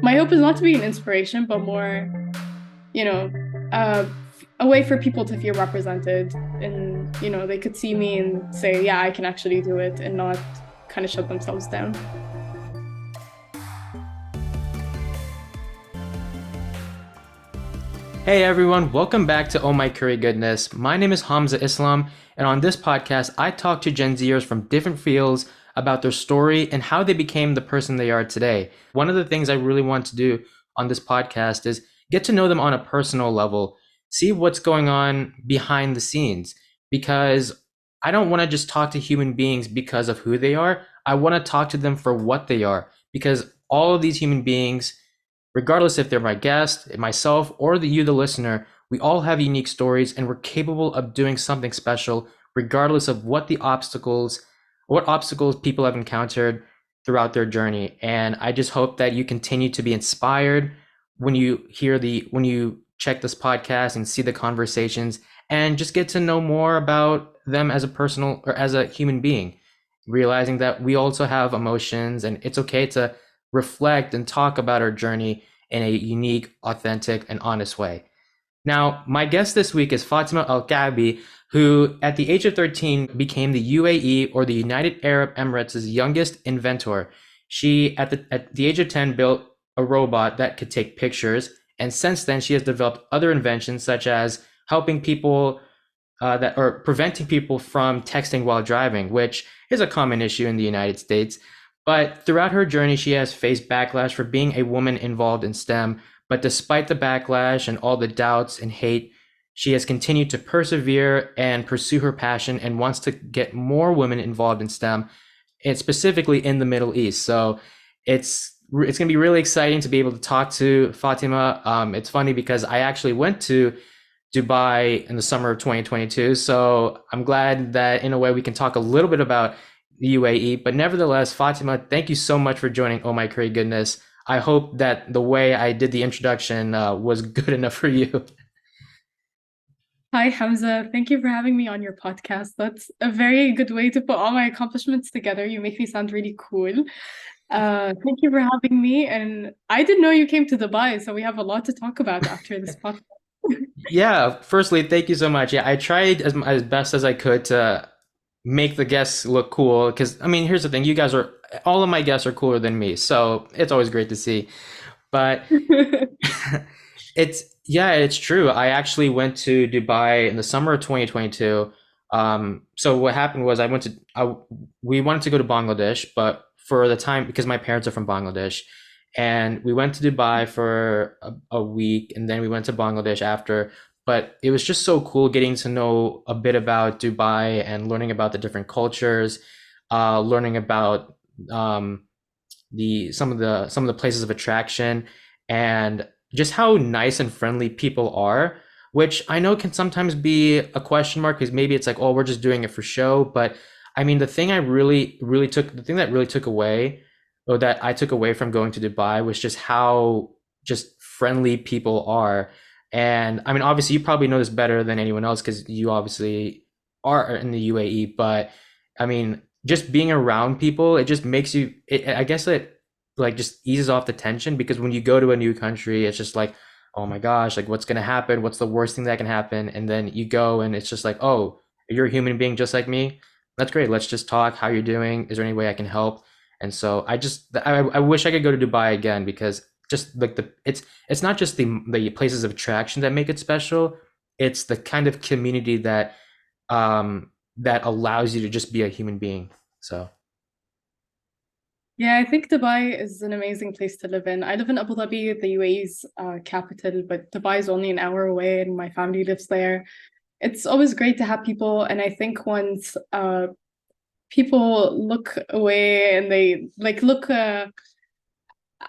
My hope is not to be an inspiration, but more, you know, uh, a way for people to feel represented and, they could see me and say, yeah, I can actually do it and not kind of shut themselves down. Hey everyone, welcome back to Oh My Curry Goodness. My name is Hamza Islam, and on this podcast, I talk to Gen Zers from different fields about their story and how they became the person they are today. One of the things I really want to do on this podcast is get to know them on a personal level, see what's going on behind the scenes, because I don't want to just talk to human beings because of who they are. I want to talk to them for what they are, because all of these human beings, regardless if they're my guest, myself, or you, the listener, we all have unique stories and we're capable of doing something special, regardless of what obstacles people have encountered throughout their journey. And I just hope that you continue to be inspired when you check this podcast and see the conversations and just get to know more about them as a personal or as a human being, realizing that we also have emotions and it's okay to reflect and talk about our journey in a unique, authentic, and honest way. Now, my guest this week is Fatima AlKaabi, who at the age of 13 became the UAE or the United Arab Emirates' youngest inventor. She, at the age of 10, built a robot that could take pictures. And since then, she has developed other inventions such as helping people that or preventing people from texting while driving, which is a common issue in the United States. But throughout her journey, she has faced backlash for being a woman involved in STEM. But despite the backlash and all the doubts and hate, she has continued to persevere and pursue her passion and wants to get more women involved in STEM, and specifically in the Middle East. So it's going to be really exciting to be able to talk to Fatima. It's funny because I actually went to Dubai in the summer of 2022. So I'm glad that in a way we can talk a little bit about the UAE. But nevertheless, Fatima, thank you so much for joining Oh My Curry Goodness. I hope that the way I did the introduction was good enough for you. Hi, Hamza. Thank you for having me on your podcast. That's a very good way to put all my accomplishments together. You make me sound really cool. Thank you for having me. And I didn't know you came to Dubai, so we have a lot to talk about after this podcast. Yeah, firstly, thank you so much. Yeah, I tried as best as I could to make the guests look cool because I mean, here's the thing, all of my guests are cooler than me, so it's always great to see. But it's true. I actually went to Dubai in the summer of 2022. So what happened was we wanted to go to Bangladesh, but for the time, because my parents are from Bangladesh, and we went to Dubai for a week, and then we went to Bangladesh after. But it was just so cool getting to know a bit about Dubai and learning about the different cultures, learning about some of the places of attraction, and just how nice and friendly people are, which I know can sometimes be a question mark because maybe it's like, oh, we're just doing it for show. But I mean, the thing that really took away, or that I took away from going to Dubai, was just how just friendly people are. And I mean, obviously, you probably know this better than anyone else because you obviously are in the UAE. But I mean, just being around people, it just makes you, I guess it like just eases off the tension because when you go to a new country, it's just like, oh my gosh, like what's going to happen? What's the worst thing that can happen? And then you go and it's just like, oh, you're a human being just like me. That's great. Let's just talk. How you're doing? Is there any way I can help? And so I wish I could go to Dubai again because just like it's not just the places of attraction that make it special. It's the kind of community that allows you to just be a human being. So Yeah, I think Dubai is an amazing place to live in. I live in Abu Dhabi, the UAE's capital, but Dubai is only an hour away, and my family lives there. It's always great to have people, and I think once people look away and they like look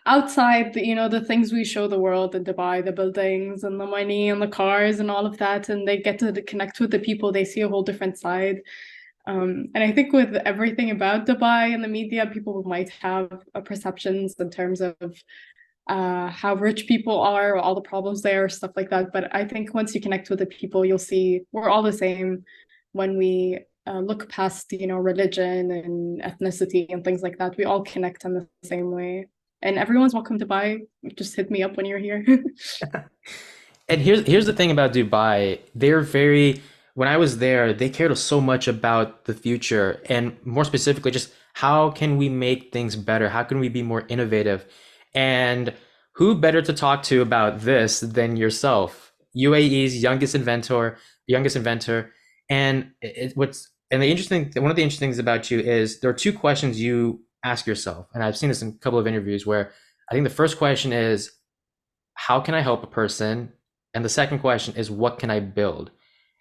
outside the things we show the world in Dubai, the buildings and the money and the cars and all of that, and they get to connect with the people, they see a whole different side. And I think with everything about Dubai and the media, people might have perceptions in terms of how rich people are, all the problems there, stuff like that. But I think once you connect with the people, you'll see we're all the same when we look past, religion and ethnicity and things like that. We all connect in the same way. and everyone's welcome to buy. Just hit me up when you're here. And here's the thing about Dubai. They're very, when I was there, they cared so much about the future and more specifically just how can we make things better? How can we be more innovative? And who better to talk to about this than yourself? UAE's youngest inventor. And the interesting one of the interesting things about you is there are two questions you ask yourself. And I've seen this in a couple of interviews where I think the first question is, how can I help a person? And the second question is, what can I build?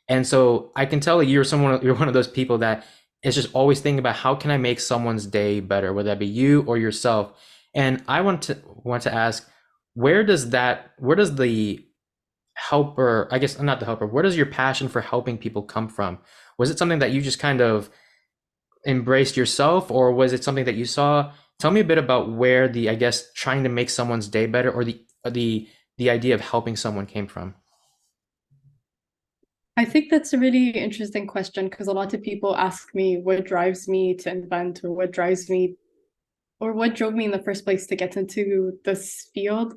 And so I can tell you're one of those people that is just always thinking about how can I make someone's day better, whether that be you or yourself. And I want to ask, where does the helper, I guess not the helper, where does your passion for helping people come from? Was it something that you just kind of embraced yourself, or was it something that you saw? Tell me a bit about where the, I guess, trying to make someone's day better or the idea of helping someone came from. I think that's a really interesting question because a lot of people ask me what drives me to invent or what drives me or what drove me in the first place to get into this field.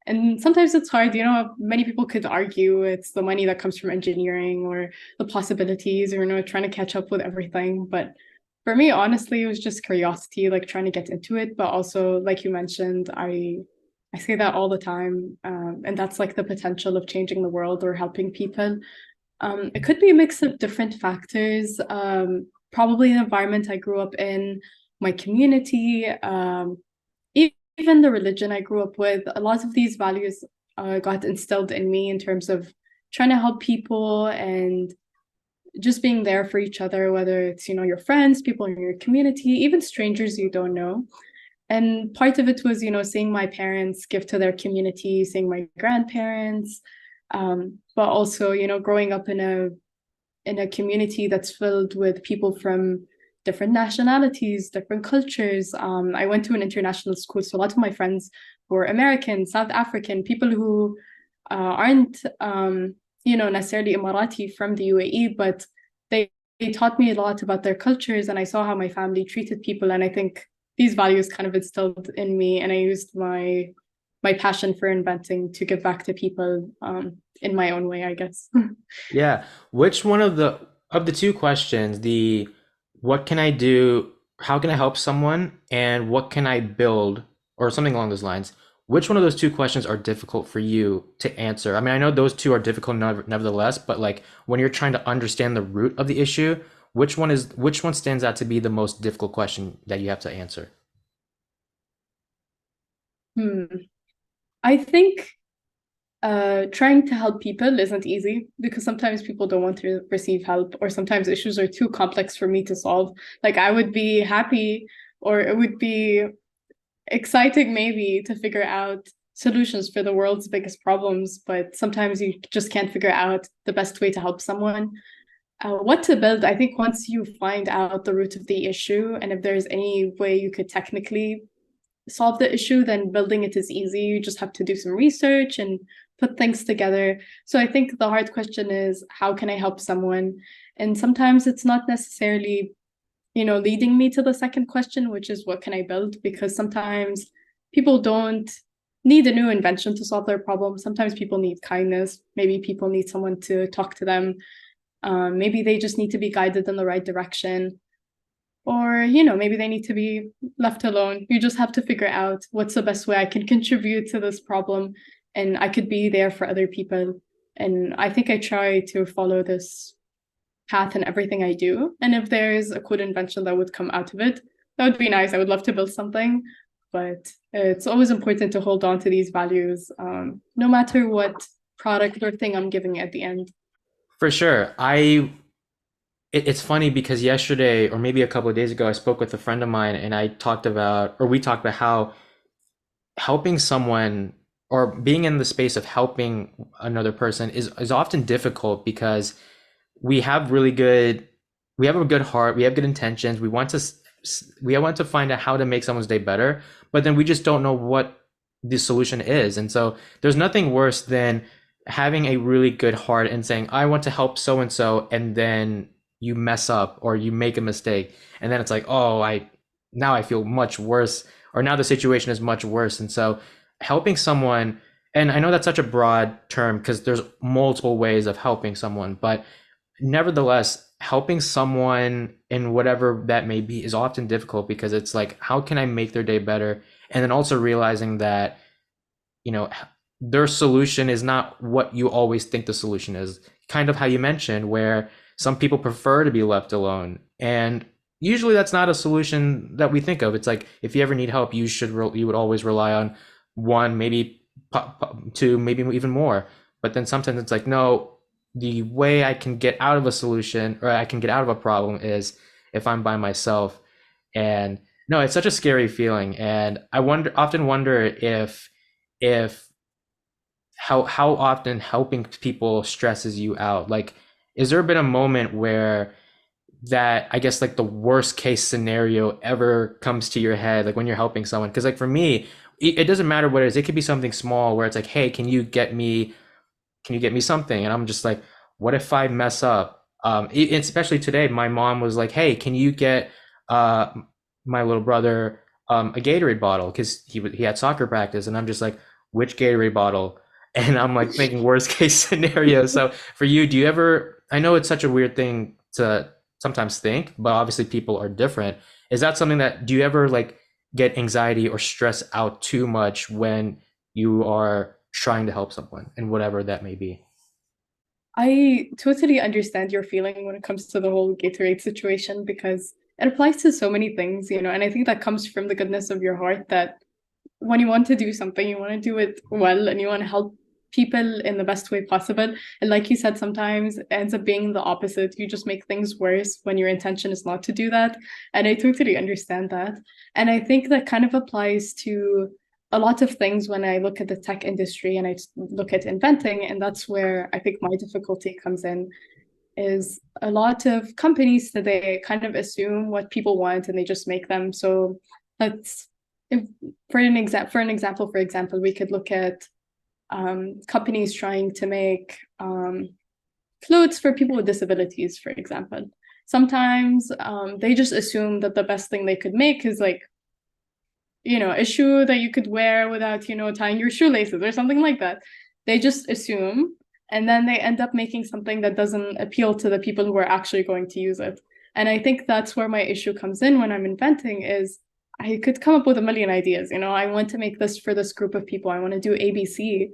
And sometimes it's hard, many people could argue it's the money that comes from engineering or the possibilities or, trying to catch up with everything. But for me, honestly, it was just curiosity, like trying to get into it. But also, like you mentioned, I say that all the time. And that's like the potential of changing the world or helping people. It could be a mix of different factors. Probably the environment I grew up in, my community, even the religion I grew up with. A lot of these values got instilled in me in terms of trying to help people and just being there for each other, whether it's, your friends, people in your community, even strangers you don't know. And part of it was, seeing my parents give to their community, seeing my grandparents, but also, growing up in a community that's filled with people from different nationalities, different cultures. I went to an international school, so a lot of my friends were American, South African, people who aren't, necessarily Emirati from the UAE, but they taught me a lot about their cultures, and I saw how my family treated people, and I think these values kind of instilled in me, and I used my passion for inventing to give back to people in my own way, I guess. Yeah. Which one of the two questions, the what can I do, how can I help someone, and what can I build, or something along those lines, which one of those two questions are difficult for you to answer? I mean, I know those two are difficult nevertheless, but like when you're trying to understand the root of the issue, which one stands out to be the most difficult question that you have to answer? Hmm. I think trying to help people isn't easy because sometimes people don't want to receive help, or sometimes issues are too complex for me to solve. Like I would be happy, or it would be exciting maybe to figure out solutions for the world's biggest problems, but sometimes you just can't figure out the best way to help someone. What to build, I think once you find out the root of the issue, and if there's any way you could technically solve the issue, then building it is easy. You just have to do some research and put things together. So I think the hard question is, how can I help someone? And sometimes it's not necessarily, leading me to the second question, which is what can I build? Because sometimes people don't need a new invention to solve their problem. Sometimes people need kindness. Maybe people need someone to talk to them. Maybe they just need to be guided in the right direction. Or, maybe they need to be left alone. You just have to figure out what's the best way I can contribute to this problem, and I could be there for other people. And I think I try to follow this path in everything I do. And if there's a cool invention that would come out of it, that would be nice. I would love to build something, but it's always important to hold on to these values, no matter what product or thing I'm giving at the end. For sure. It's funny because yesterday, or maybe a couple of days ago, I spoke with a friend of mine and we talked about how helping someone or being in the space of helping another person is often difficult because we have really good, we have a good heart, we have good intentions, we want to find out how to make someone's day better, but then we just don't know what the solution is. And so there's nothing worse than having a really good heart and saying, I want to help so and so, and then you mess up or you make a mistake, and then it's like, oh, I now I feel much worse or now the situation is much worse. And so helping someone, and I know that's such a broad term because there's multiple ways of helping someone, but nevertheless, helping someone in whatever that may be is often difficult because it's like, how can I make their day better? And then also realizing that, you know, their solution is not what you always think the solution is. Kind of how you mentioned, where some people prefer to be left alone. And usually that's not a solution that we think of. It's like, if you ever need help, you would always rely on one, maybe two, maybe even more. But then sometimes it's like, no, the way I can get out of a solution or I can get out of a problem is if I'm by myself. And no, it's such a scary feeling. And I often wonder if how often helping people stresses you out. Like, is there been a moment where that, I guess, like the worst case scenario ever comes to your head, like when you're helping someone? Because like for me, it doesn't matter what it is. It could be something small where it's like, hey, can you get me something? And I'm just like, what if I mess up? Especially today, my mom was like, hey, can you get uh, my little brother a Gatorade bottle? Because he had soccer practice. And I'm just like, which Gatorade bottle? And I'm like thinking worst case scenario. So for you, do you ever, I know it's such a weird thing to sometimes think, but obviously people are different. Is that something that, do you ever like get anxiety or stress out too much when you are trying to help someone and whatever that may be? I totally understand your feeling when it comes to the whole Gatorade situation because it applies to so many things, and I think that comes from the goodness of your heart that when you want to do something, you want to do it well and you want to help people in the best way possible. And like you said, sometimes it ends up being the opposite. You just make things worse when your intention is not to do that. And I totally understand that. And I think that kind of applies to a lot of things when I look at the tech industry and I look at inventing. And that's where I think my difficulty comes in is a lot of companies today kind of assume what people want and they just make them. So let's if, for example, we could look at companies trying to make clothes for people with disabilities, for example. Sometimes they just assume that the best thing they could make is like, a shoe that you could wear without, tying your shoelaces or something like that. They just assume, and then they end up making something that doesn't appeal to the people who are actually going to use it. And I think that's where my issue comes in when I'm inventing is I could come up with a million ideas. I want to make this for this group of people. I want to do ABC,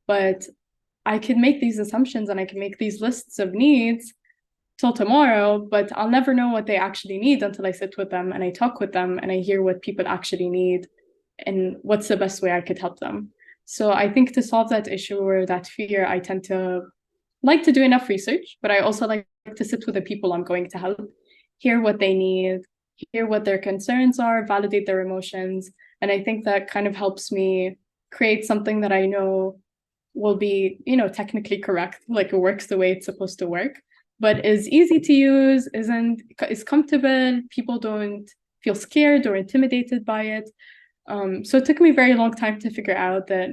but I can make these assumptions and I can make these lists of needs till tomorrow, but I'll never know what they actually need until I sit with them and I talk with them and I hear what people actually need and what's the best way I could help them. So I think to solve that issue or that fear, I tend to like to do enough research, but I also like to sit with the people I'm going to help, hear what they need, hear what their concerns are, validate their emotions. And I think that kind of helps me create something that I know will be, technically correct, like it works the way it's supposed to work, but is easy to use, is comfortable. People don't feel scared or intimidated by it. So it took me a very long time to figure out that,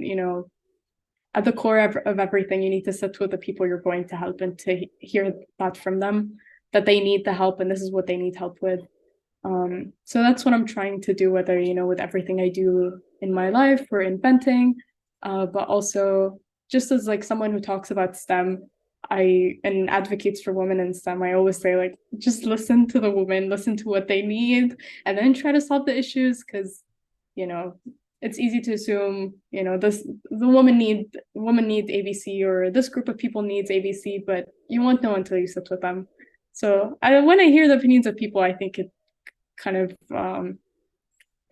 at the core of everything, you need to sit with the people you're going to help and to hear that from them, that they need the help and this is what they need help with. So that's what I'm trying to do, whether, with everything I do in my life or inventing, but also just as like someone who talks about STEM, and advocates for women in STEM, I always say like, just listen to the women, listen to what they need, and then try to solve the issues because, it's easy to assume, the woman needs ABC or this group of people needs ABC, but you won't know until you sit with them. So when I hear the opinions of people, I think it kind of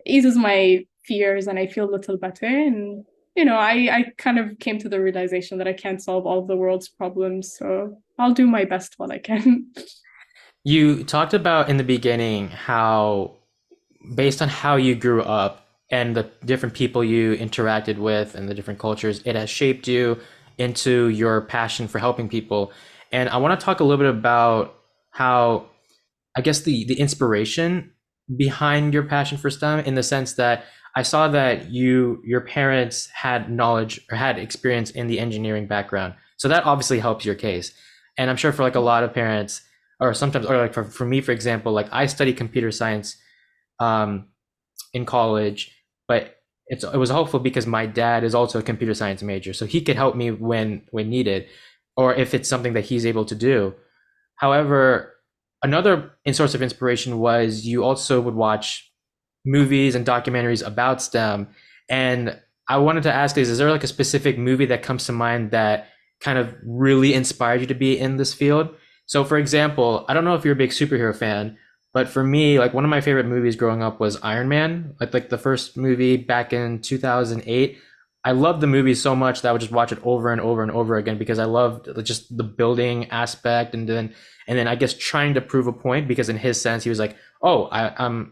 eases my fears and I feel a little better. And, I kind of came to the realization that I can't solve all of the world's problems. So I'll do my best while I can. You talked about in the beginning how, based on how you grew up and the different people you interacted with and the different cultures, it has shaped you into your passion for helping people. And I want to talk a little bit about how, I guess, the inspiration behind your passion for STEM, in the sense that I saw that your parents had knowledge or had experience in the engineering background. So that obviously helps your case. And I'm sure for like a lot of parents, or sometimes, or like for me, for example, like I study computer science. Um, in college, but it was helpful because my dad is also a computer science major, so he could help me when needed, or if it's something that he's able to do. However, another source of inspiration was you also would watch movies and documentaries about STEM. And I wanted to ask is there like a specific movie that comes to mind that kind of really inspired you to be in this field? So for example, I don't know if you're a big superhero fan, but for me, like one of my favorite movies growing up was Iron Man, like the first movie back in 2008. I loved the movie so much that I would just watch it over and over and over again because I loved just the building aspect and then I guess trying to prove a point because in his sense he was like, oh,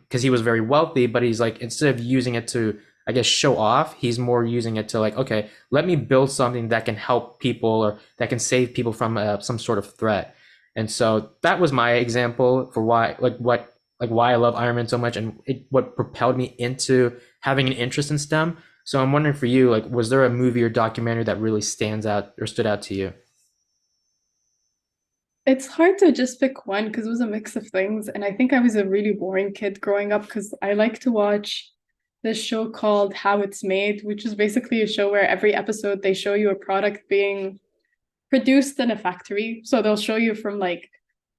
because he was very wealthy, but he's like, instead of using it to, I guess, show off, he's more using it to like, okay, let me build something that can help people or that can save people from some sort of threat. And so that was my example for why I love Iron Man so much and what propelled me into having an interest in STEM. So I'm wondering for you, like, was there a movie or documentary that really stands out or stood out to you? It's hard to just pick one because it was a mix of things. And I think I was a really boring kid growing up because I like to watch this show called How It's Made, which is basically a show where every episode they show you a product being produced in a factory. So they'll show you from like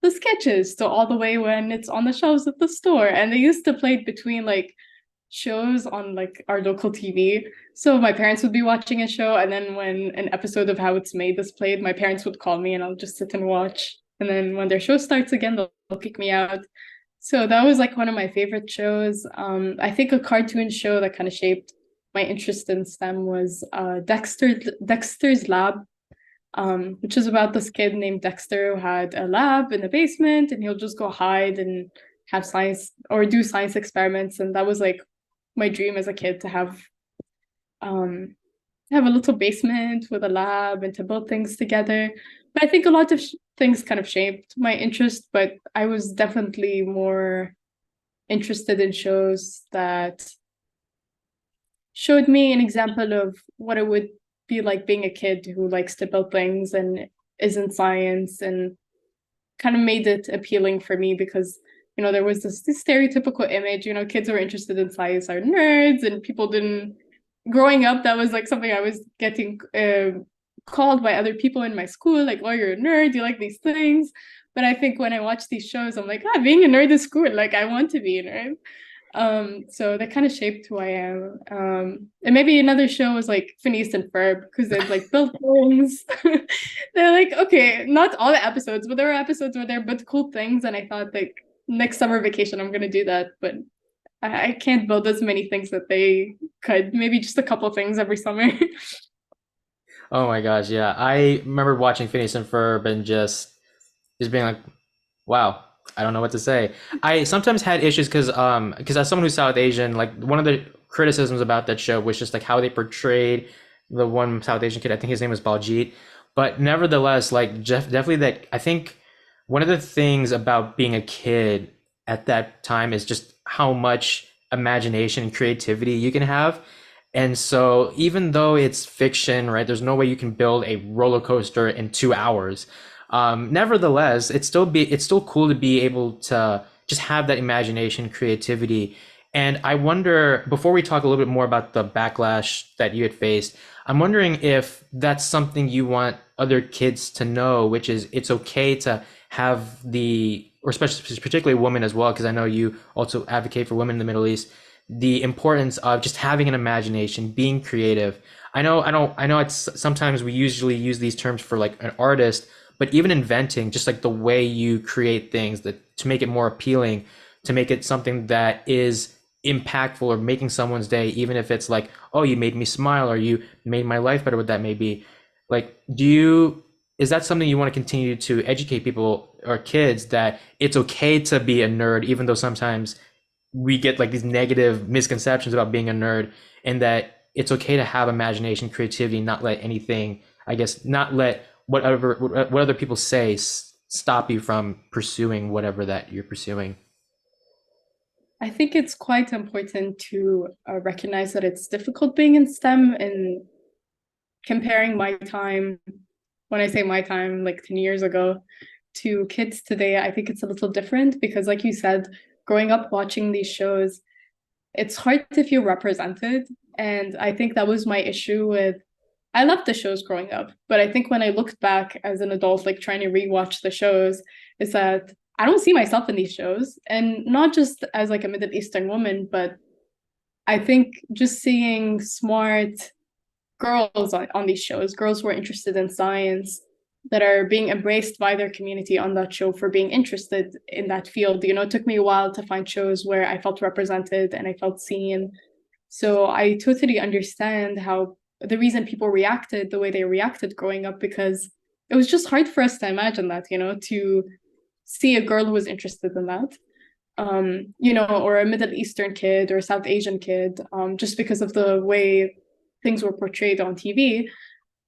the sketches to all the way when it's on the shelves at the store. And they used to play it between like shows on like our local TV. So my parents would be watching a show, and then when an episode of How It's Made is played, my parents would call me and I'll just sit and watch. And then when their show starts again, they'll kick me out. So that was like one of my favorite shows. I think a cartoon show that kind of shaped my interest in STEM was Dexter's Lab, which is about this kid named Dexter who had a lab in the basement and he'll just go hide and have science or do science experiments. And that was like my dream as a kid to um have a little basement with a lab and to build things together. But I think a lot of things kind of shaped my interest, but I was definitely more interested in shows that showed me an example of what it would be like being a kid who likes to build things and is in science, and kind of made it appealing for me because there was this stereotypical image, kids who are interested in science are nerds, and people didn't growing up, that was like something I was getting called by other people in my school, like, oh, you're a nerd, you like these things. But I think when I watch these shows, I'm like, being a nerd is cool, like I want to be a nerd. So that kind of shaped who I am. And maybe another show was like Phineas and Ferb because they'd like build things. They're like, okay, not all the episodes, but there were episodes where they're built cool things, and I thought like next summer vacation I'm gonna do that, but I can't build as many things that they could. Maybe just a couple things every summer. Oh my gosh, yeah. I remember watching Phineas and Ferb and just being like, wow, I don't know what to say. I sometimes had issues because as someone who's South Asian, like one of the criticisms about that show was just like how they portrayed the one South Asian kid. I think his name was Baljit, but nevertheless, like definitely that I think one of the things about being a kid at that time is just how much imagination and creativity you can have. And so even though it's fiction, right, there's no way you can build a roller coaster in 2 hours. Nevertheless, it's still cool to be able to just have that imagination, creativity. And I wonder, before we talk a little bit more about the backlash that you had faced, I'm wondering if that's something you want other kids to know, which is it's okay to have or especially particularly women as well, because I know you also advocate for women in the Middle East, the importance of just having an imagination, being creative. I know it's sometimes we usually use these terms for like an artist, but even inventing, just like the way you create things that to make it more appealing, to make it something that is impactful or making someone's day, even if it's like, oh, you made me smile or you made my life better, what that may be. Like, is that something you want to continue to educate people or kids that it's okay to be a nerd, even though sometimes we get like these negative misconceptions about being a nerd, and that it's okay to have imagination, creativity, not let anything, I guess, not let what other people say stop you from pursuing whatever that you're pursuing. I think it's quite important to recognize that it's difficult being in STEM, and comparing my time, when I say my time, like 10 years ago, to kids today, I think it's a little different because, like you said, growing up watching these shows, it's hard to feel represented. And I think that was my issue with I loved the shows growing up, but I think when I looked back as an adult, like trying to rewatch the shows, is that I don't see myself in these shows. And not just as like a Middle Eastern woman, but I think just seeing smart girls on these shows, girls who are interested in science, that are being embraced by their community on that show for being interested in that field. You know, it took me a while to find shows where I felt represented and I felt seen. So I totally understand how the reason people reacted the way they reacted growing up, because it was just hard for us to imagine that, you know, to see a girl who was interested in that. You know, or a Middle Eastern kid or a South Asian kid, just because of the way things were portrayed on TV.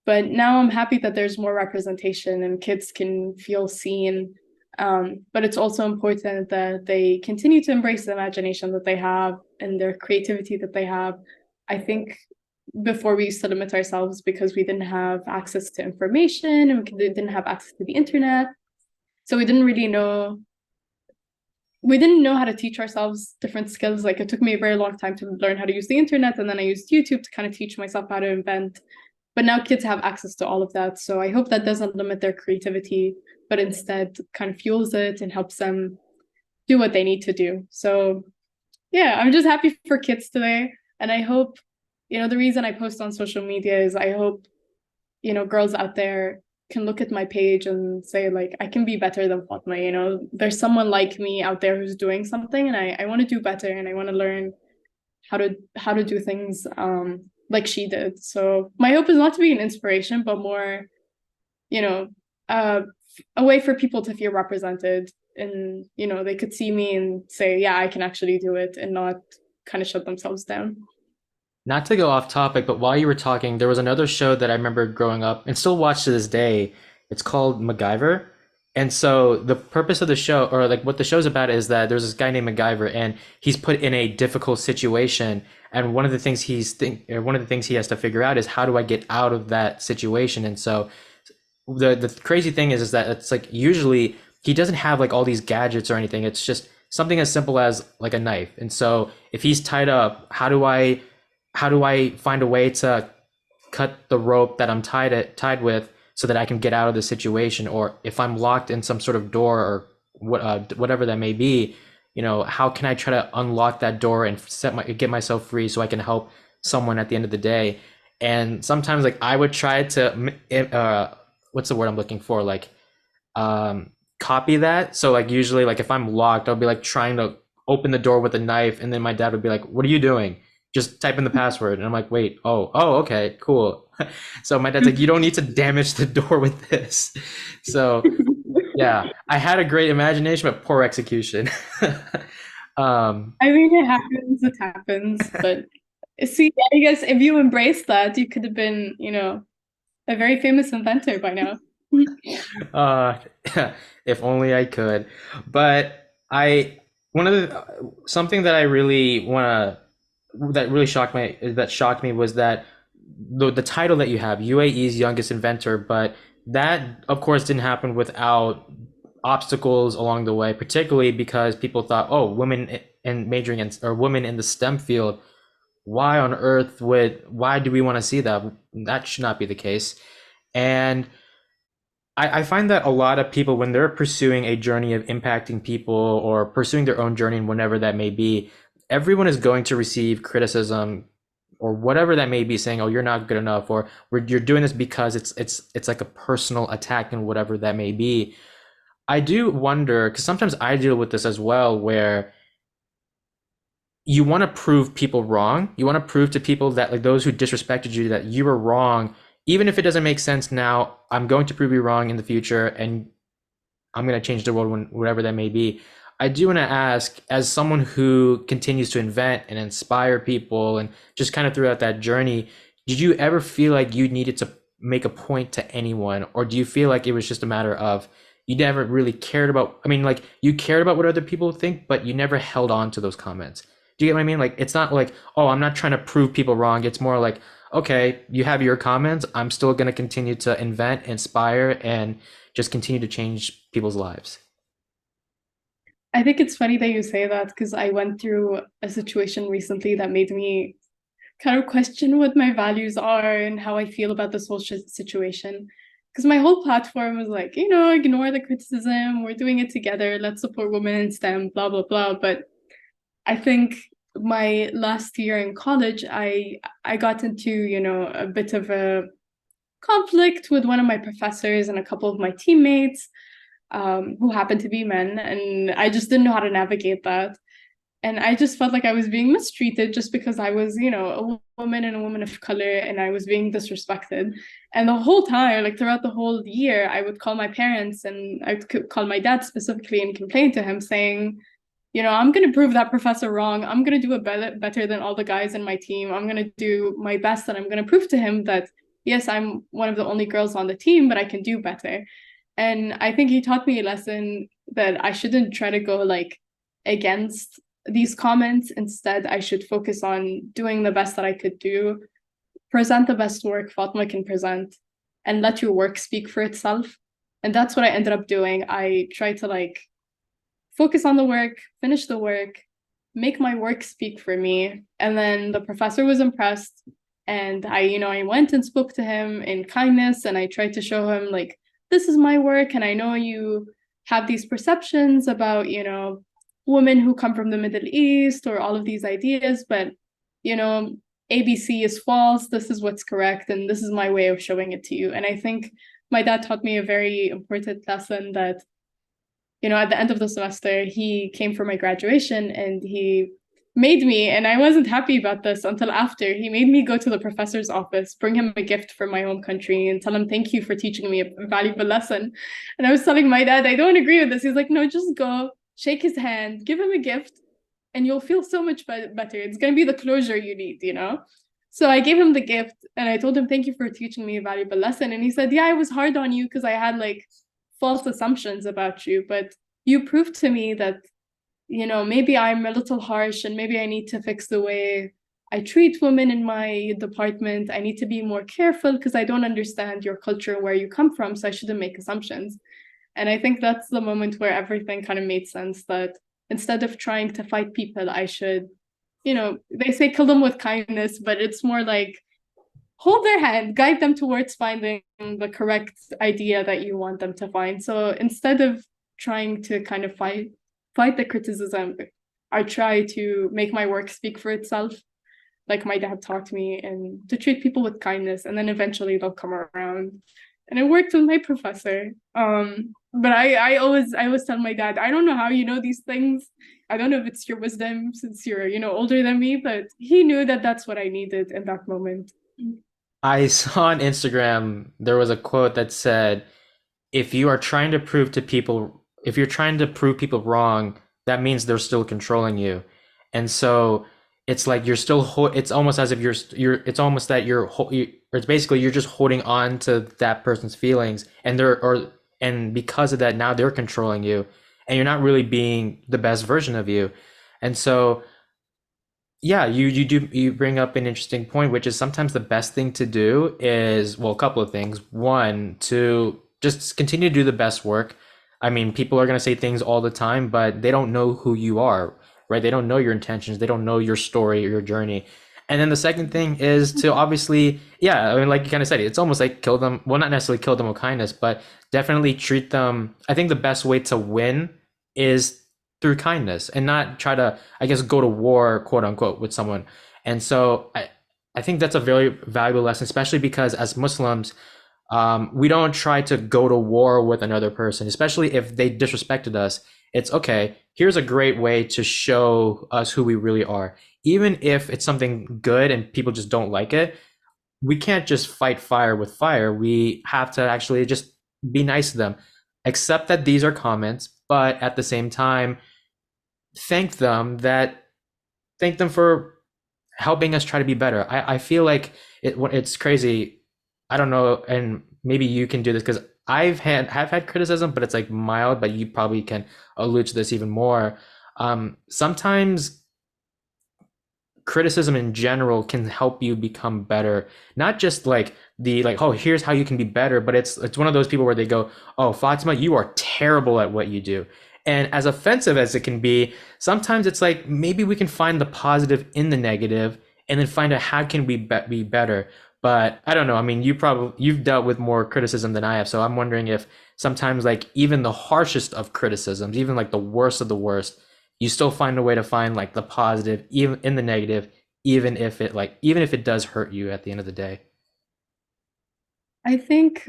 But now I'm happy that there's more representation and kids can feel seen. But it's also important that they continue to embrace the imagination that they have and their creativity that they have. I think before we used to limit ourselves because we didn't have access to information and we didn't have access to the internet. So we didn't know how to teach ourselves different skills. Like it took me a very long time to learn how to use the internet, and then I used YouTube to kind of teach myself how to invent. But now kids have access to all of that. So I hope that doesn't limit their creativity, but instead kind of fuels it and helps them do what they need to do. So yeah, I'm just happy for kids today. And I hope, you know, the reason I post on social media is I hope, you know, girls out there can look at my page and say, like, I can be better than Fatma, you know, there's someone like me out there who's doing something, and I want to do better, and I want to learn how to do things like she did. So my hope is not to be an inspiration, but more, you know, uh, a way for people to feel represented, and you know, they could see me and say, yeah, I can actually do it, and not kind of shut themselves down. Not to go off topic, but while you were talking, there was another show that I remember growing up and still watch to this day. It's called MacGyver. And so the purpose of the show, or like what the show's about, is that there's this guy named MacGyver, and he's put in a difficult situation. And one of the things one of the things he has to figure out is, how do I get out of that situation? And so the crazy thing is that it's like, usually he doesn't have like all these gadgets or anything. It's just something as simple as like a knife. And so if he's tied up, how do I find a way to cut the rope that I'm tied with, so that I can get out of the situation? Or if I'm locked in some sort of door, or whatever that may be, you know, how can I try to unlock that door and get myself free so I can help someone at the end of the day? And sometimes, like, I would try to what's the word I'm looking for, like, copy that. So like, usually, like, if I'm locked, I'll be like trying to open the door with a knife, and then my dad would be like, "What are you doing? Just type in the password." And I'm like, "Wait, oh, okay, cool." So my dad's like, "You don't need to damage the door with this." So yeah, I had a great imagination, but poor execution. um I mean, it happens, but see, I guess if you embrace that, you could have been, you know, a very famous inventor by now. uh if only I could. But I one of the something that I really want to that shocked me was that the title that you have, UAE's youngest inventor. But that, of course, didn't happen without obstacles along the way, particularly because people thought, oh, women in majoring in, or women in the STEM field, why do we want to see that? That should not be the case. And I find that a lot of people, when they're pursuing a journey of impacting people, or pursuing their own journey, and whenever that may be, everyone is going to receive criticism, or whatever that may be, saying, "Oh, you're not good enough," or "You're doing this because it's like a personal attack," and whatever that may be. I do wonder, because sometimes I deal with this as well, where you want to prove people wrong. You want to prove to people that, like, those who disrespected you, that you were wrong. Even if it doesn't make sense now, I'm going to prove you wrong in the future, and I'm going to change the world, whatever that may be. I do want to ask, as someone who continues to invent and inspire people, and just kind of throughout that journey, did you ever feel like you needed to make a point to anyone? Or do you feel like it was just a matter of, you never really cared about, I mean, like, you cared about what other people think, but you never held on to those comments? Do you get what I mean? Like, it's not like, oh, I'm not trying to prove people wrong. It's more like, okay, you have your comments. I'm still going to continue to invent, inspire, and just continue to change people's lives. I think it's funny that you say that because I went through a situation recently that made me kind of question what my values are and how I feel about this whole situation. Because my whole platform was like, ignore the criticism, we're doing it together, let's support women in STEM, blah, blah, blah. But I think my last year in college, I got into, a bit of a conflict with one of my professors and a couple of my teammates who happened to be men. And I just didn't know how to navigate that. And I just felt like I was being mistreated just because I was, a woman and a woman of color and I was being disrespected. And the whole time, like throughout the whole year, I would call my parents and I would call my dad specifically and complain to him saying, I'm going to prove that professor wrong. I'm going to do it better than all the guys in my team. I'm going to do my best and I'm going to prove to him that, yes, I'm one of the only girls on the team, but I can do better. And I think he taught me a lesson that I shouldn't try to go like against these comments. Instead, I should focus on doing the best that I could do, present the best work Fatima can present, and let your work speak for itself. And that's what I ended up doing. I tried to like focus on the work, finish the work, make my work speak for me. And then the professor was impressed. And I went and spoke to him in kindness and I tried to show him like, this is my work. And I know you have these perceptions about, women who come from the Middle East or all of these ideas, but, ABC is false. This is what's correct. And this is my way of showing it to you. And I think my dad taught me a very important lesson that at the end of the semester, he came for my graduation and he made me, and I wasn't happy about this until after, he made me go to the professor's office, bring him a gift from my home country and tell him, thank you for teaching me a valuable lesson. And I was telling my dad, I don't agree with this. He's like, no, just go, shake his hand, give him a gift, and you'll feel so much better. It's going to be the closure you need. So I gave him the gift and I told him, thank you for teaching me a valuable lesson. And he said, yeah, I was hard on you because I had like false assumptions about you, but you proved to me that, maybe I'm a little harsh and maybe I need to fix the way I treat women in my department. I need to be more careful because I don't understand your culture, where you come from, so I shouldn't make assumptions. And I think that's the moment where everything kind of made sense, that instead of trying to fight people, I should, they say kill them with kindness, but it's more like hold their hand, guide them towards finding the correct idea that you want them to find. So instead of trying to kind of fight the criticism, I try to make my work speak for itself, like my dad taught me, and to treat people with kindness, and then eventually they'll come around. And it worked with my professor. But I always tell my dad, I don't know how you know these things. I don't know if it's your wisdom since you're, older than me, but he knew that that's what I needed in that moment. I saw on Instagram there was a quote that said, if you are trying to prove to people, if you're trying to prove people wrong, that means they're still controlling you. And so it's like you're still, it's almost as if it's almost that it's basically you're just holding on to that person's feelings and and because of that, now they're controlling you and you're not really being the best version of you. And so, yeah, you bring up an interesting point, which is sometimes the best thing to do is, well, a couple of things. One, to just continue to do the best work. I mean, people are going to say things all the time, but they don't know who you are, right? They don't know your intentions. They don't know your story or your journey. And then the second thing is to obviously, yeah, I mean, like you kind of said, it's almost like kill them. Well, not necessarily kill them with kindness, but definitely treat them. I think the best way to win is through kindness and not try to, I guess, go to war, quote unquote, with someone. And so I think that's a very valuable lesson, especially because as Muslims, we don't try to go to war with another person, especially if they disrespected us. It's okay, here's a great way to show us who we really are. Even if it's something good and people just don't like it, we can't just fight fire with fire. We have to actually just be nice to them. Accept that these are comments, but at the same time, thank them for helping us try to be better. I feel like it's crazy. I don't know, and maybe you can do this because I've had criticism, but it's like mild, but you probably can allude to this even more. Sometimes criticism in general can help you become better, not just like oh, here's how you can be better, but it's one of those people where they go, oh, Fatima, you are terrible at what you do. And as offensive as it can be, sometimes it's like maybe we can find the positive in the negative and then find out how can we be better. But I don't know. I mean, you've dealt with more criticism than I have, so I'm wondering if sometimes like even the harshest of criticisms, even like the worst of the worst, you still find a way to find like the positive even in the negative, even if it does hurt you at the end of the day. I think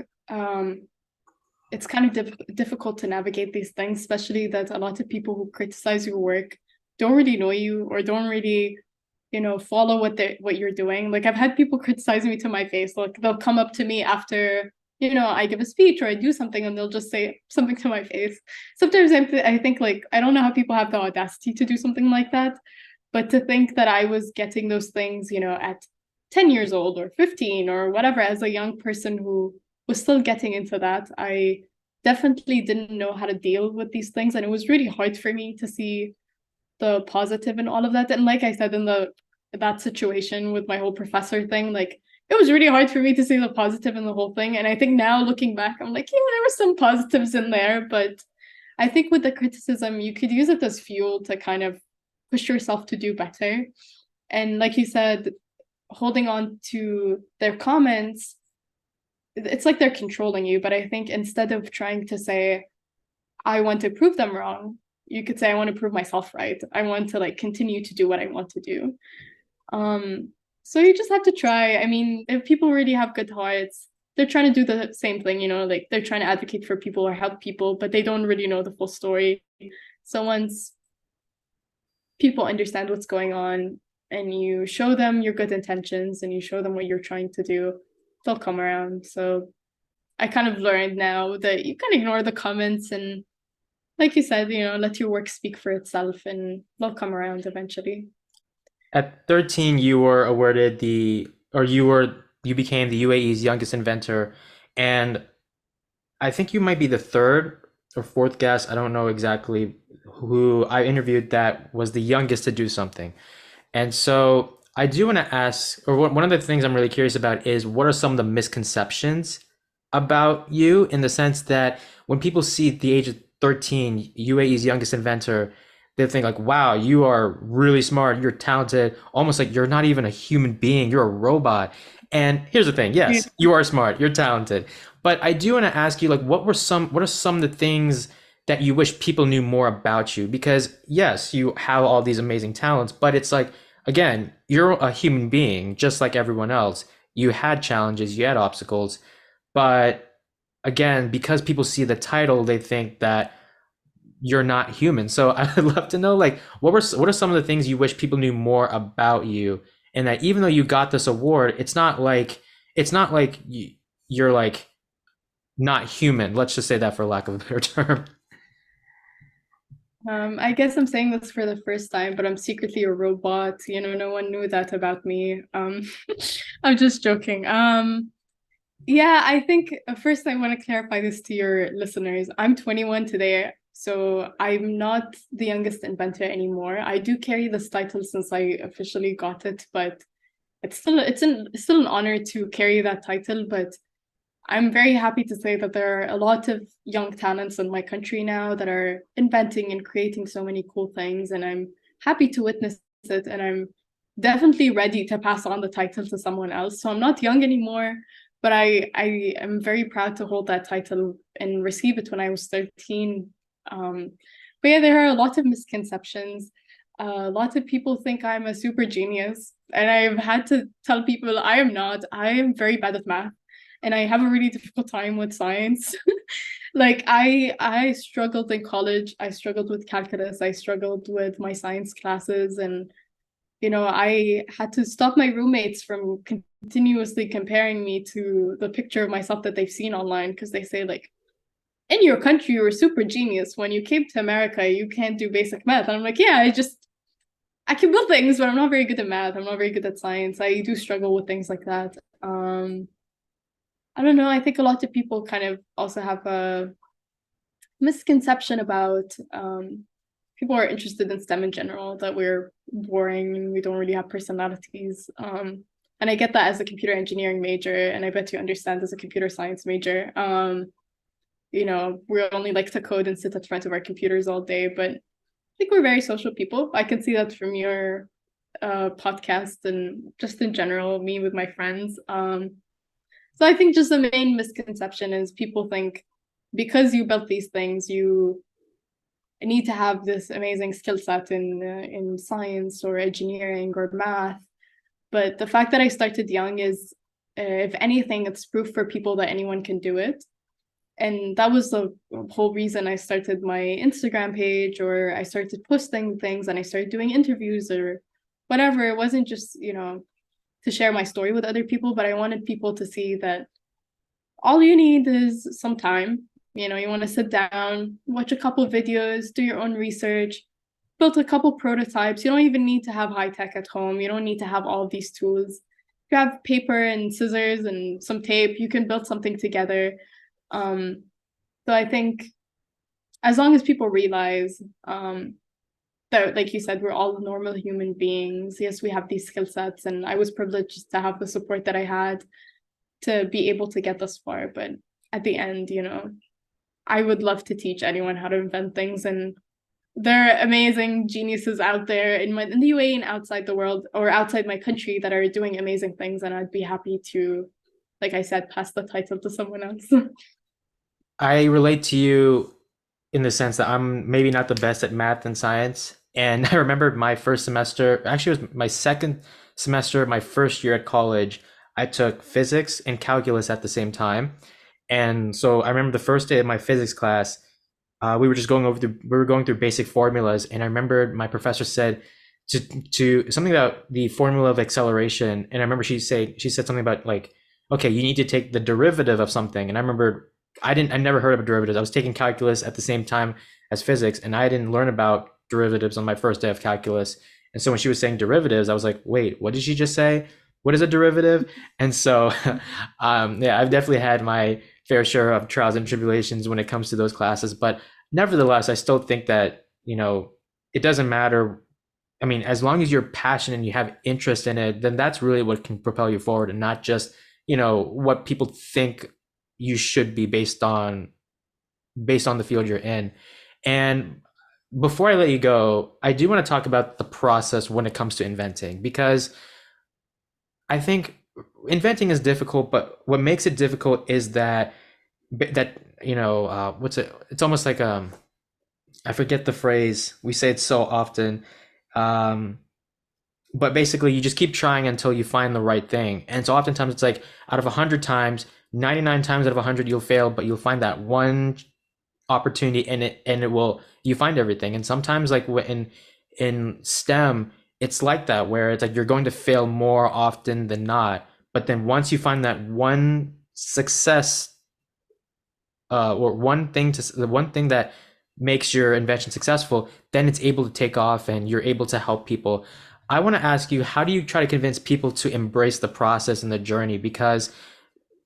it's kind of difficult to navigate these things, especially that a lot of people who criticize your work don't really know you or don't really, follow what you're doing. Like I've had people criticize me to my face. Like they'll come up to me after, I give a speech or I do something and they'll just say something to my face. Sometimes I think like I don't know how people have the audacity to do something like that, but to think that I was getting those things, at 10 years old or 15 or whatever, as a young person who was still getting into that, I definitely didn't know how to deal with these things. And it was really hard for me to see the positive in all of that. And like I said, in that situation with my whole professor thing, like it was really hard for me to see the positive in the whole thing. And I think now looking back, I'm like, yeah, there were some positives in there, but I think with the criticism, you could use it as fuel to kind of push yourself to do better. And like you said, holding on to their comments, it's like they're controlling you. But I think instead of trying to say, I want to prove them wrong, you could say, I want to prove myself right. I want to like continue to do what I want to do. So you just have to try. I mean, if people really have good hearts, they're trying to do the same thing, like they're trying to advocate for people or help people, but they don't really know the full story. So once people understand what's going on and you show them your good intentions and you show them what you're trying to do, they'll come around. So I kind of learned now that you can ignore the comments and, like you said, let your work speak for itself and they'll come around eventually. At 13, you were awarded you became the UAE's youngest inventor, and I think you might be the third or fourth guest. I don't know exactly who I interviewed that was the youngest to do something. And so I do want to ask, or one of the things I'm really curious about is what are some of the misconceptions about you in the sense that when people see the age of 13, UAE's youngest inventor, they think like, wow, you are really smart, you're talented, almost like you're not even a human being, you're a robot. And here's the thing, Yeah. yes, you are smart, you're talented. But I do want to ask you, like, what are some of the things that you wish people knew more about you? Because yes, you have all these amazing talents, but it's like, again, you're a human being, just like everyone else. You had challenges, you had obstacles, but again, because people see the title, they think that you're not human. So I'd love to know, like, what are some of the things you wish people knew more about you, and that even though you got this award, it's not like you're like not human. Let's just say that for lack of a better term. I guess I'm saying this for the first time, but I'm secretly a robot. No one knew that about me. I'm just joking. Yeah, I think first I want to clarify this to your listeners. I'm 21 today, so I'm not the youngest inventor anymore. I do carry this title since I officially got it, but it's still an honor to carry that title. But I'm very happy to say that there are a lot of young talents in my country now that are inventing and creating so many cool things, and I'm happy to witness it. And I'm definitely ready to pass on the title to someone else. So I'm not young anymore, but I am very proud to hold that title and receive it when I was 13. But yeah, there are a lot of misconceptions. A lot of people think I'm a super genius, and I've had to tell people I am not. I am very bad at math and I have a really difficult time with science. Like I struggled in college. I struggled with calculus. I struggled with my science classes, and I had to stop my roommates from continuously comparing me to the picture of myself that they've seen online because they say like, in your country you were super genius. When you came to America, you can't do basic math. And I'm like, yeah, I can build things, but I'm not very good at math. I'm not very good at science. I do struggle with things like that. I don't know. I think a lot of people kind of also have a misconception about people are interested in STEM in general, that we're boring and we don't really have personalities. And I get that as a computer engineering major, and I bet you understand as a computer science major. we only like to code and sit at front of our computers all day, but I think we're very social people. I can see that from your podcast and just in general, me with my friends. So I think just the main misconception is people think because you built these things, you need to have this amazing skill set in science or engineering or math. But the fact that I started young is, if anything, it's proof for people that anyone can do it. And that was the whole reason I started my Instagram page, or I started posting things and I started doing interviews or whatever. It wasn't just, to share my story with other people, but I wanted people to see that all you need is some time. You want to sit down, watch a couple videos, do your own research, build a couple prototypes. You don't even need to have high tech at home. You don't need to have all of these tools. You have paper and scissors and some tape, you can build something together. So I think as long as people realize that, like you said, we're all normal human beings. Yes, we have these skill sets, and I was privileged to have the support that I had to be able to get this far. But at the end, I would love to teach anyone how to invent things, and there are amazing geniuses out there in the UAE and outside the world or outside my country that are doing amazing things, and I'd be happy to, like I said, pass the title to someone else. I relate to you in the sense that I'm maybe not the best at math and science. And I remember my first semester, actually, it was my second semester, my first year at college. I took physics and calculus at the same time. And so I remember the first day of my physics class, we were just going through basic formulas. And I remember my professor said to something about the formula of acceleration. And I remember she said something about like, okay, you need to take the derivative of something. And I remember I never heard of derivatives. I was taking calculus at the same time as physics, and I didn't learn about derivatives on my first day of calculus. And so when she was saying derivatives, I was like, wait, what did she just say? What is a derivative? And so, yeah, I've definitely had my fair share of trials and tribulations when it comes to those classes. But nevertheless, I still think that, it doesn't matter. I mean, as long as you're passionate and you have interest in it, then that's really what can propel you forward, and not just, what people think you should be based on the field you're in. And before I let you go, I do want to talk about the process when it comes to inventing, because I think inventing is difficult, but what makes it difficult is that what's it? It's almost like I forget the phrase. We say it so often, but basically you just keep trying until you find the right thing. And so oftentimes it's like out of 100 times, 99 times out of 100 you'll fail, but you'll find that one opportunity and you find everything. And sometimes like in STEM, it's like that, where it's like you're going to fail more often than not. But then once you find that one success, or the one thing that makes your invention successful, then it's able to take off and you're able to help people. I want to ask you, how do you try to convince people to embrace the process and the journey? Because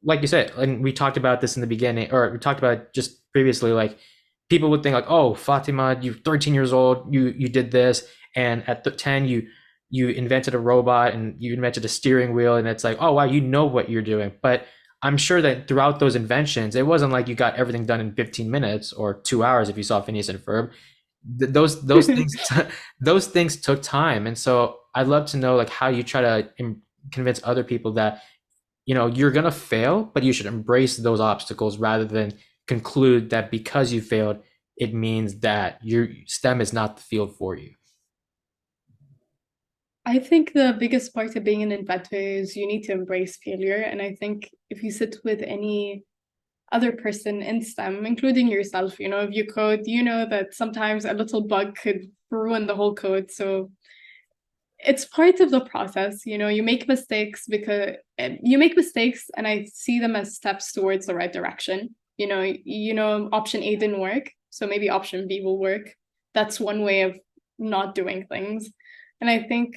like you said, and we talked about this in the beginning, or we talked about it just previously, like people would think like, oh, Fatima, you're 13 years old, you did this, and at 10 you invented a robot and you invented a steering wheel, and it's like, oh wow, you know what you're doing. But I'm sure that throughout those inventions, it wasn't like you got everything done in 15 minutes or 2 hours if you saw Phineas and Ferb. Those things those things took time. And so I'd love to know like how you try to convince other people that you're gonna fail, but you should embrace those obstacles rather than conclude that because you failed, it means that your STEM is not the field for you. I think the biggest part of being an inventor is you need to embrace failure. And I think if you sit with any other person in STEM, including yourself, if you code, you know that sometimes a little bug could ruin the whole code. So it's part of the process. You make mistakes and I see them as steps towards the right direction. Option A didn't work, so maybe option B will work. That's one way of not doing things. And I think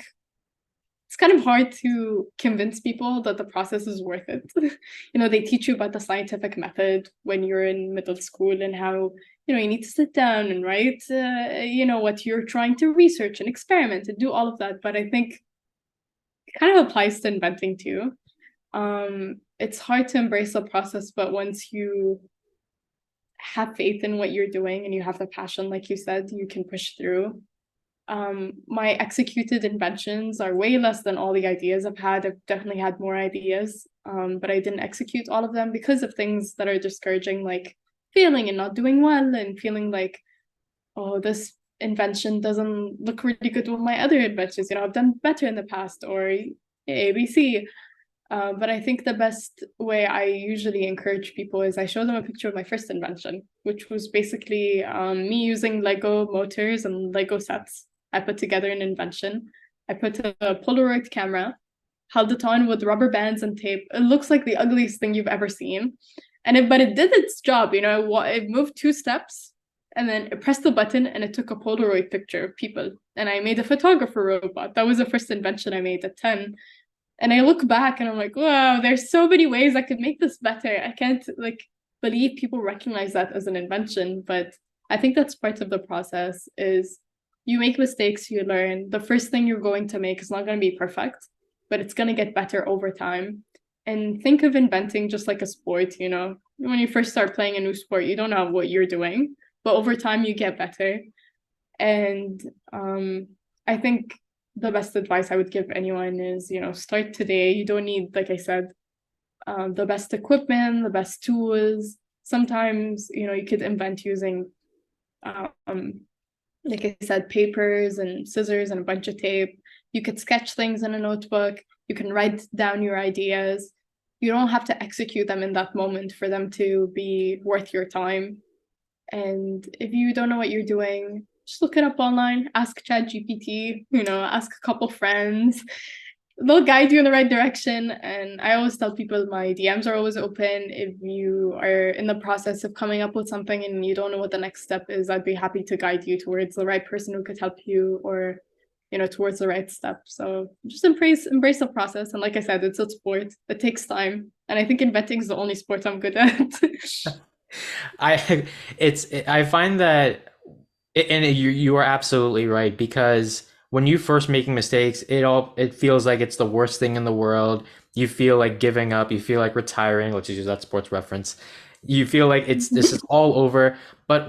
it's kind of hard to convince people that the process is worth it. They teach you about the scientific method when you're in middle school, and how, you need to sit down and write, what you're trying to research and experiment and do all of that. But I think it kind of applies to inventing too. It's hard to embrace the process, but once you have faith in what you're doing and you have the passion, like you said, you can push through. My executed inventions are way less than all the ideas I've had. I've definitely had more ideas, but I didn't execute all of them because of things that are discouraging, like failing and not doing well and feeling like, oh, this invention doesn't look really good with my other inventions. I've done better in the past, or ABC. But I think the best way I usually encourage people is I show them a picture of my first invention, which was basically me using Lego motors and Lego sets. I put together an invention. I put a Polaroid camera, held it on with rubber bands and tape. It looks like the ugliest thing you've ever seen. But it did its job, it moved 2 steps and then it pressed the button and it took a Polaroid picture of people. And I made a photographer robot. That was the first invention I made at 10. And I look back and I'm like, wow, there's so many ways I could make this better. I can't believe people recognize that as an invention, but I think that's part of the process is you make mistakes, you learn. The first thing you're going to make is not going to be perfect, but it's going to get better over time. And think of inventing just like a sport, When you first start playing a new sport, you don't know what you're doing, but over time you get better. And I think the best advice I would give anyone is, start today. You don't need, like I said, the best equipment, the best tools. Sometimes, you could invent using, like I said, papers and scissors and a bunch of tape. You could sketch things in a notebook. You can write down your ideas. You don't have to execute them in that moment for them to be worth your time. And if you don't know what you're doing, just look it up online, ask ChatGPT, ask a couple friends. They'll guide you in the right direction. And I always tell people my DMs are always open. If you are in the process of coming up with something and you don't know what the next step is, I'd be happy to guide you towards the right person who could help you or, towards the right step. So just embrace the process. And like I said, it's a sport. It takes time. And I think inventing is the only sport I'm good at. I find that, and you are absolutely right, because when you first making mistakes, it feels like it's the worst thing in the world. You feel like giving up. You feel like retiring. Let's use that sports reference. You feel like this is all over. But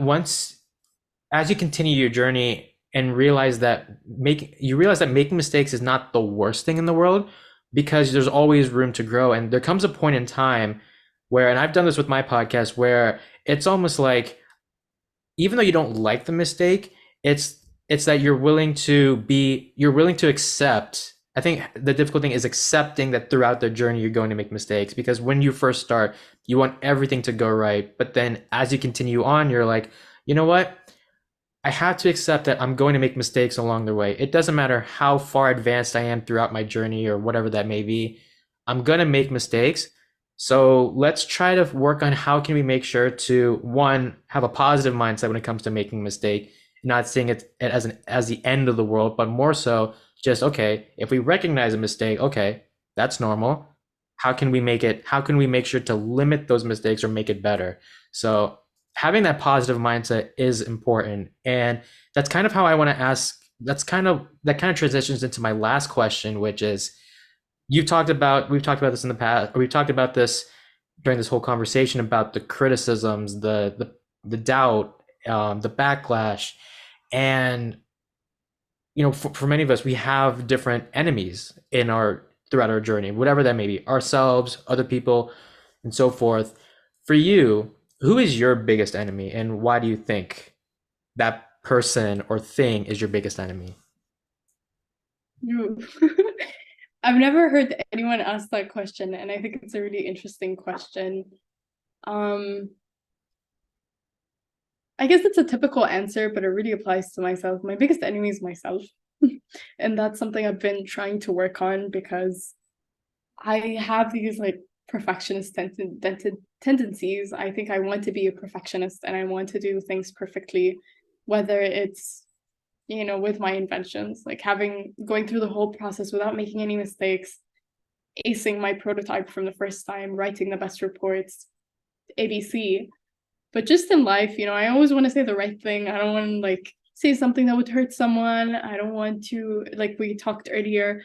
as you continue your journey and realize that making mistakes is not the worst thing in the world, because there's always room to grow. And there comes a point in time where, and I've done this with my podcast, where it's almost like, even though you don't like the mistake, it's that you're willing to accept. I think the difficult thing is accepting that throughout the journey you're going to make mistakes, because when you first start, you want everything to go right. But then as you continue on, you're like, you know what? I have to accept that I'm going to make mistakes along the way. It doesn't matter how far advanced I am throughout my journey or whatever that may be. I'm going to make mistakes. So let's try to work on how can we make sure to, one, have a positive mindset when it comes to making a mistake, not seeing it as the end of the world, but more so just, okay, if we recognize a mistake, okay, that's normal. How can we make sure to limit those mistakes or make it better? So having that positive mindset is important. And that's kind of how I want to ask, that kind of transitions into my last question, which is, we've talked about this in the past, or we've talked about this during this whole conversation about the criticisms, the doubt, the backlash. And, for many of us, we have different enemies throughout our journey, whatever that may be, ourselves, other people, and so forth. For you, who is your biggest enemy, and why do you think that person or thing is your biggest enemy? I've never heard anyone ask that question, and I think it's a really interesting question. I guess it's a typical answer, but it really applies to myself. My biggest enemy is myself. And that's something I've been trying to work on, because I have these perfectionist tendencies. I think I want to be a perfectionist and I want to do things perfectly, whether it's with my inventions, going through the whole process without making any mistakes, acing my prototype from the first time, writing the best reports, ABC. But just in life, I always want to say the right thing. I don't want to say something that would hurt someone. I don't want to, like we talked earlier,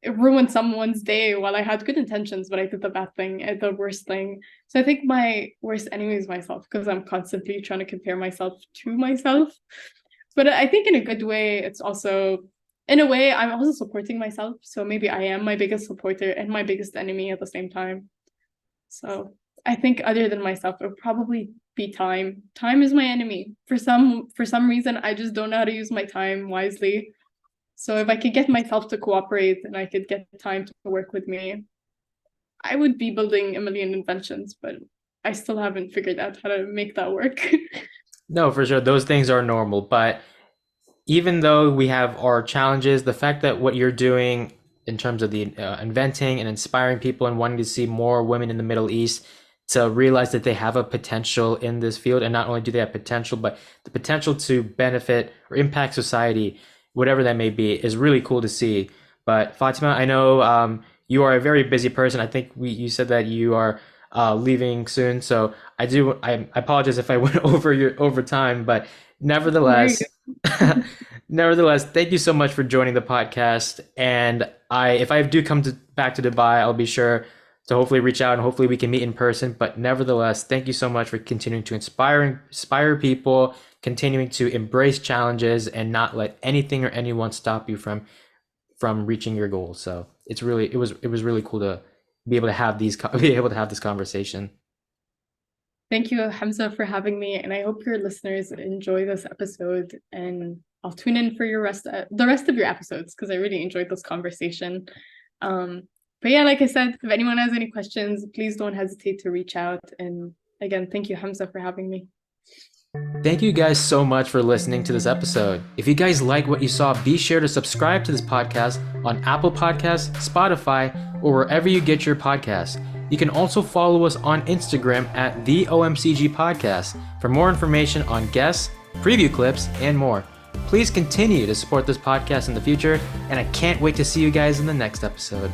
it ruined someone's day while I had good intentions, but I did the bad thing, the worst thing. So I think my worst enemy is myself, because I'm constantly trying to compare myself to myself. But I think in a good way, it's also, in a way, I'm also supporting myself. So maybe I am my biggest supporter and my biggest enemy at the same time. So I think other than myself, it would probably be time. Time is my enemy. For some reason, I just don't know how to use my time wisely. So if I could get myself to cooperate and I could get time to work with me, I would be building a million inventions, but I still haven't figured out how to make that work. No, for sure. Those things are normal. But even though we have our challenges, the fact that what you're doing in terms of the inventing and inspiring people and wanting to see more women in the Middle East to realize that they have a potential in this field, and not only do they have potential, but the potential to benefit or impact society, whatever that may be, is really cool to see. But Fatima, I know you are a very busy person. I think you said that you are leaving soon, so I apologize if I went over time, but nevertheless, nevertheless, thank you so much for joining the podcast. And if I do come back to Dubai, I'll be sure to hopefully reach out and hopefully we can meet in person. But nevertheless, thank you so much for continuing to inspire people, continuing to embrace challenges, and not let anything or anyone stop you from reaching your goals. So it was really cool to be able to have this conversation. Thank you, Hamza, for having me, and I hope your listeners enjoy this episode. And I'll tune in for the rest of your episodes, because I really enjoyed this conversation. But yeah, like I said, if anyone has any questions, please don't hesitate to reach out. And again, thank you, Hamza, for having me. Thank you guys so much for listening to this episode. If you guys like what you saw, be sure to subscribe to this podcast on Apple Podcasts, Spotify, or wherever you get your podcasts. You can also follow us on Instagram at the OMCG Podcast for more information on guests, preview clips, and more. Please continue to support this podcast in the future, and I can't wait to see you guys in the next episode.